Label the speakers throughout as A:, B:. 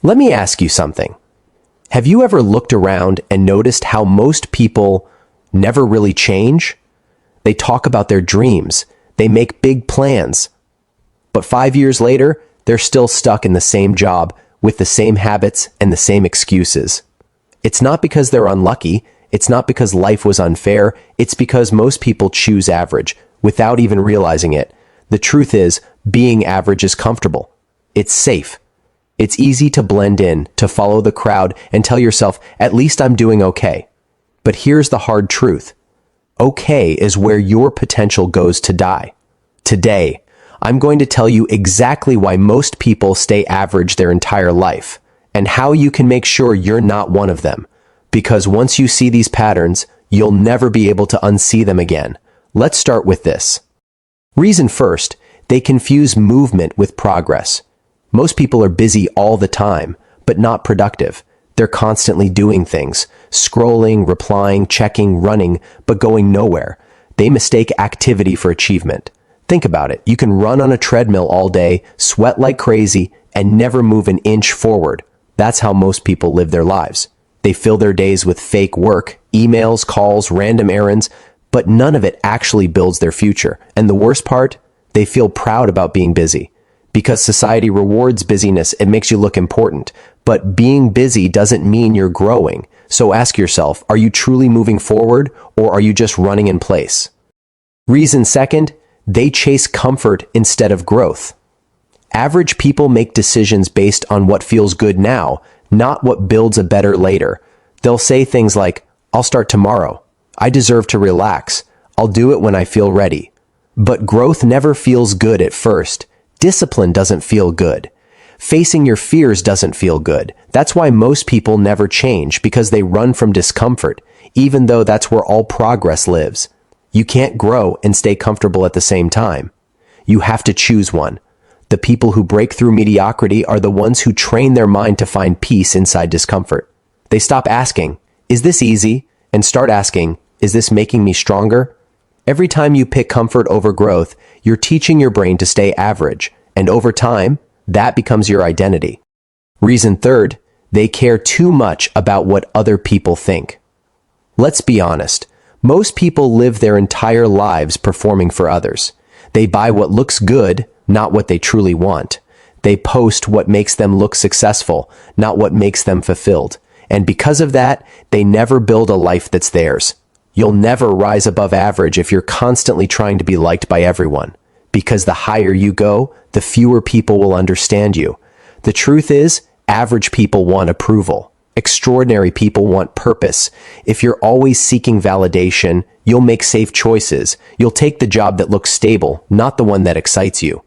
A: Let me ask you something. Have you ever looked around and noticed how most people never really change? They talk about their dreams, they make big plans, but 5 years later, they're still stuck in the same job with the same habits and the same excuses. It's not because they're unlucky, it's not because life was unfair, it's because most people choose average without even realizing it. The truth is, being average is comfortable. It's safe. It's easy to blend in, to follow the crowd, and tell yourself, at least I'm doing okay. But here's the hard truth. Okay is where your potential goes to die. Today, I'm going to tell you exactly why most people stay average their entire life, and how you can make sure you're not one of them. Because once you see these patterns, you'll never be able to unsee them again. Let's start with this. Reason first, they confuse movement with progress. Most people are busy all the time, but not productive. They're constantly doing things, scrolling, replying, checking, running, but going nowhere. They mistake activity for achievement. Think about it. You can run on a treadmill all day, sweat like crazy, and never move an inch forward. That's how most people live their lives. They fill their days with fake work, emails, calls, random errands, but none of it actually builds their future. And the worst part, they feel proud about being busy. Because society rewards busyness, it makes you look important. But being busy doesn't mean you're growing. So ask yourself, are you truly moving forward, or are you just running in place? Reason second, they chase comfort instead of growth. Average people make decisions based on what feels good now, not what builds a better later. They'll say things like, I'll start tomorrow. I deserve to relax. I'll do it when I feel ready. But growth never feels good at first. Discipline doesn't feel good. Facing your fears doesn't feel good. That's why most people never change, because they run from discomfort, even though that's where all progress lives. You can't grow and stay comfortable at the same time. You have to choose one. The people who break through mediocrity are the ones who train their mind to find peace inside discomfort. They stop asking, is this easy? And start asking, is this making me stronger? Every time you pick comfort over growth, you're teaching your brain to stay average, and over time, that becomes your identity. Reason third, they care too much about what other people think. Let's be honest. Most people live their entire lives performing for others. They buy what looks good, not what they truly want. They post what makes them look successful, not what makes them fulfilled. And because of that, they never build a life that's theirs. You'll never rise above average if you're constantly trying to be liked by everyone. Because the higher you go, the fewer people will understand you. The truth is, average people want approval. Extraordinary people want purpose. If you're always seeking validation, you'll make safe choices. You'll take the job that looks stable, not the one that excites you.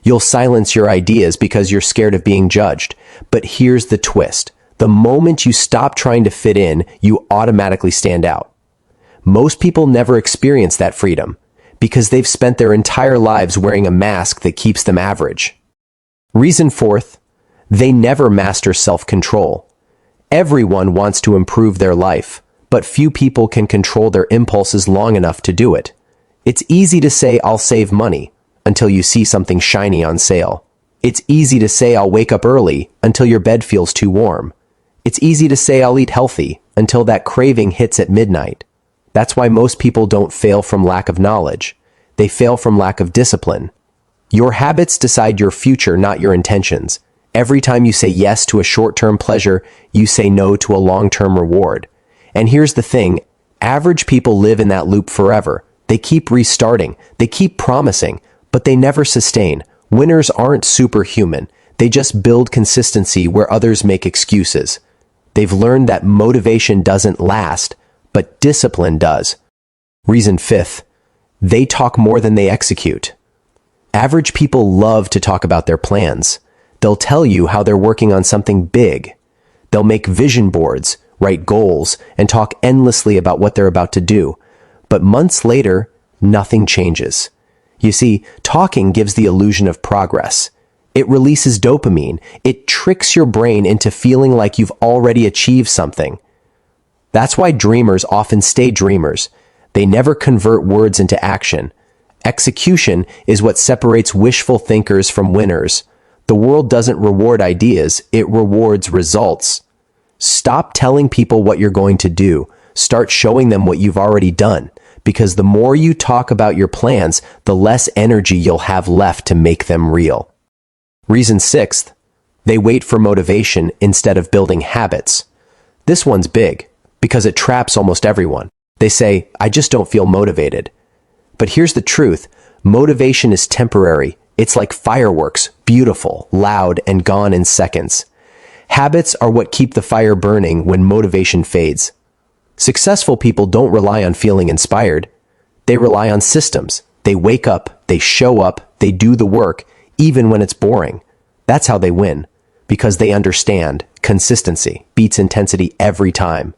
A: You'll silence your ideas because you're scared of being judged. But here's the twist. The moment you stop trying to fit in, you automatically stand out. Most people never experience that freedom because they've spent their entire lives wearing a mask that keeps them average. Reason fourth, they never master self-control. Everyone wants to improve their life, but few people can control their impulses long enough to do it. It's easy to say, I'll save money, until you see something shiny on sale. It's easy to say, I'll wake up early, until your bed feels too warm. It's easy to say, I'll eat healthy, until that craving hits at midnight. That's why most people don't fail from lack of knowledge. They fail from lack of discipline. Your habits decide your future, not your intentions. Every time you say yes to a short-term pleasure, you say no to a long-term reward. And here's the thing, average people live in that loop forever. They keep restarting, they keep promising, but they never sustain. Winners aren't superhuman. They just build consistency where others make excuses. They've learned that motivation doesn't last, but discipline does. Reason fifth, they talk more than they execute. Average people love to talk about their plans. They'll tell you how they're working on something big. They'll make vision boards, write goals, and talk endlessly about what they're about to do. But months later, nothing changes. You see, talking gives the illusion of progress. It releases dopamine. It tricks your brain into feeling like you've already achieved something. That's why dreamers often stay dreamers. They never convert words into action. Execution is what separates wishful thinkers from winners. The world doesn't reward ideas, it rewards results. Stop telling people what you're going to do. Start showing them what you've already done. Because the more you talk about your plans, the less energy you'll have left to make them real. Reason 6, they wait for motivation instead of building habits. This one's big, because it traps almost everyone. They say, I just don't feel motivated. But here's the truth, motivation is temporary. It's like fireworks, beautiful, loud, and gone in seconds. Habits are what keep the fire burning when motivation fades. Successful people don't rely on feeling inspired. They rely on systems. They wake up, they show up, they do the work, even when it's boring. That's how they win, because they understand consistency beats intensity every time.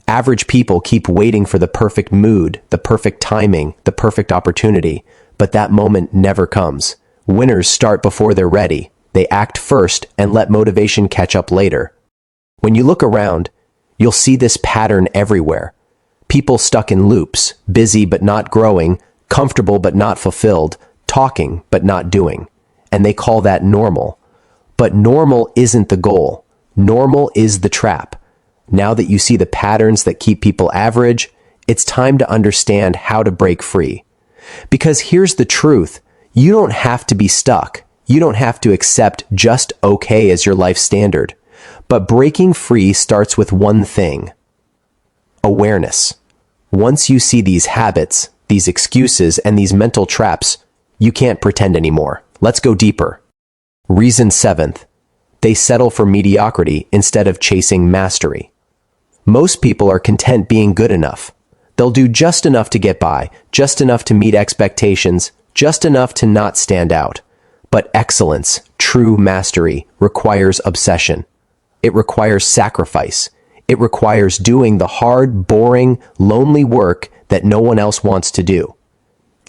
A: Average people keep waiting for the perfect mood, the perfect timing, the perfect opportunity, but that moment never comes. Winners start before they're ready. They act first and let motivation catch up later. When you look around, you'll see this pattern everywhere. People stuck in loops, busy but not growing, comfortable but not fulfilled, talking but not doing. And they call that normal. But normal isn't the goal. Normal is the trap. Now that you see the patterns that keep people average, it's time to understand how to break free. Because here's the truth, you don't have to be stuck. You don't have to accept just okay as your life standard. But breaking free starts with one thing: awareness. Once you see these habits, these excuses, and these mental traps, you can't pretend anymore. Let's go deeper. Reason 7, they settle for mediocrity instead of chasing mastery. Most people are content being good enough. They'll do just enough to get by, just enough to meet expectations, just enough to not stand out. But excellence, true mastery, requires obsession. It requires sacrifice. It requires doing the hard, boring, lonely work that no one else wants to do.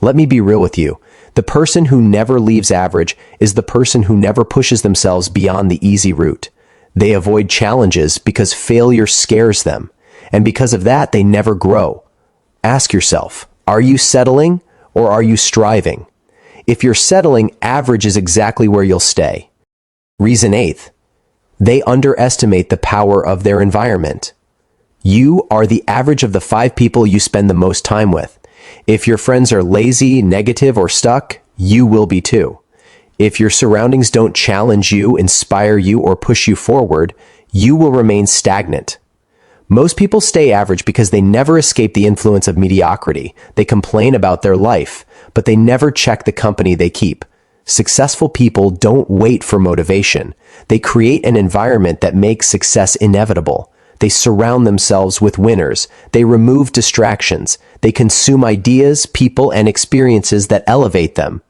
A: Let me be real with you. The person who never leaves average is the person who never pushes themselves beyond the easy route. They avoid challenges because failure scares them, and because of that, they never grow. Ask yourself, are you settling or are you striving? If you're settling, average is exactly where you'll stay. Reason 8, they underestimate the power of their environment. You are the average of the 5 people you spend the most time with. If your friends are lazy, negative, or stuck, you will be too. If your surroundings don't challenge you, inspire you, or push you forward, you will remain stagnant. Most people stay average because they never escape the influence of mediocrity. They complain about their life, but they never check the company they keep. Successful people don't wait for motivation. They create an environment that makes success inevitable. They surround themselves with winners. They remove distractions. They consume ideas, people, and experiences that elevate them.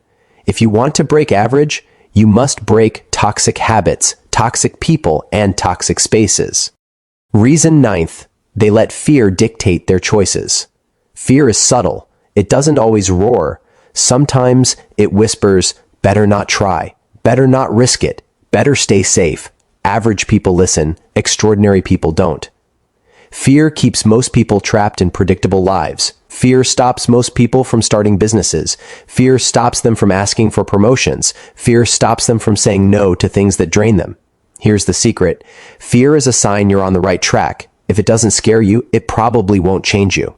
A: If you want to break average, you must break toxic habits, toxic people, and toxic spaces. Reason 9, they let fear dictate their choices. Fear is subtle. It doesn't always roar. Sometimes it whispers, better not try, better not risk it, better stay safe. Average people listen, extraordinary people don't. Fear keeps most people trapped in predictable lives. Fear stops most people from starting businesses. Fear stops them from asking for promotions. Fear stops them from saying no to things that drain them. Here's the secret. Fear is a sign you're on the right track. If it doesn't scare you, it probably won't change you.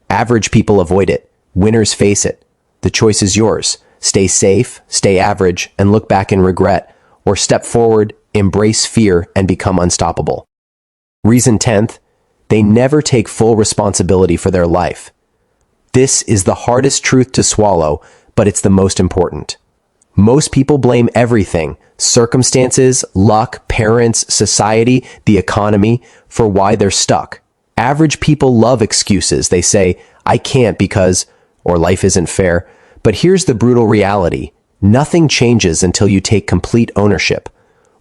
A: Average people avoid it. Winners face it. The choice is yours. Stay safe, stay average, and look back in regret, or step forward, embrace fear, and become unstoppable. Reason 10, they never take full responsibility for their life. This is the hardest truth to swallow, but it's the most important. Most people blame everything, circumstances, luck, parents, society, the economy, for why they're stuck. Average people love excuses. They say, I can't because, or life isn't fair. But here's the brutal reality. Nothing changes until you take complete ownership.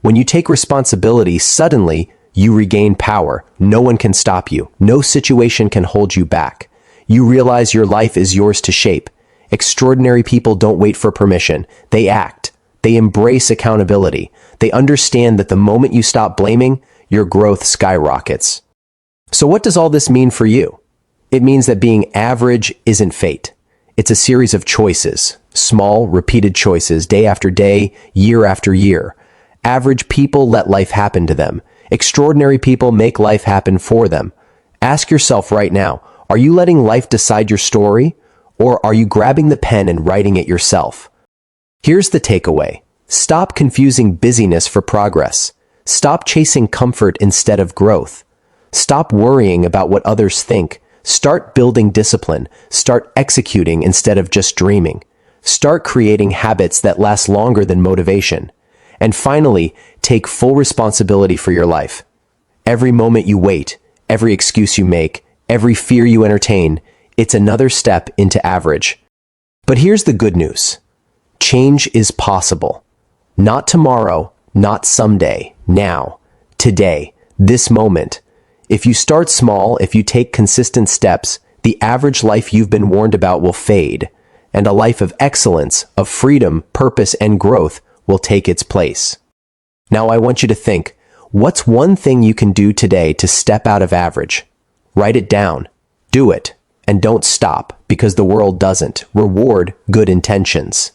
A: When you take responsibility, suddenly you regain power. No one can stop you. No situation can hold you back. You realize your life is yours to shape. Extraordinary people don't wait for permission. They act. They embrace accountability. They understand that the moment you stop blaming, your growth skyrockets. So what does all this mean for you? It means that being average isn't fate. It's a series of choices, small, repeated choices, day after day, year after year. Average people let life happen to them. Extraordinary people make life happen for them. Ask yourself right now, are you letting life decide your story, or are you grabbing the pen and writing it yourself? Here's the takeaway. Stop confusing busyness for progress. Stop chasing comfort instead of growth. Stop worrying about what others think. Start building discipline. Start executing instead of just dreaming. Start creating habits that last longer than motivation. And finally, take full responsibility for your life. Every moment you wait, every excuse you make, every fear you entertain, it's another step into average. But here's the good news. Change is possible. Not tomorrow, not someday, now, today, this moment. If you start small, if you take consistent steps, the average life you've been warned about will fade, and a life of excellence, of freedom, purpose, and growth will take its place. Now I want you to think, what's one thing you can do today to step out of average? Write it down. Do it. And don't stop, because the world doesn't reward good intentions.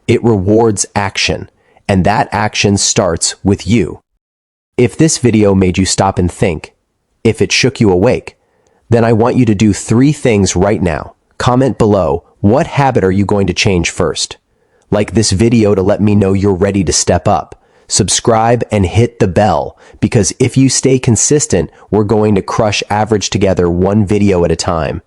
A: It rewards action, and that action starts with you. If this video made you stop and think, if it shook you awake, then I want you to do 3 things right now. Comment below, what habit are you going to change first? Like this video to let me know you're ready to step up. Subscribe and hit the bell, because if you stay consistent, we're going to crush average together, one video at a time.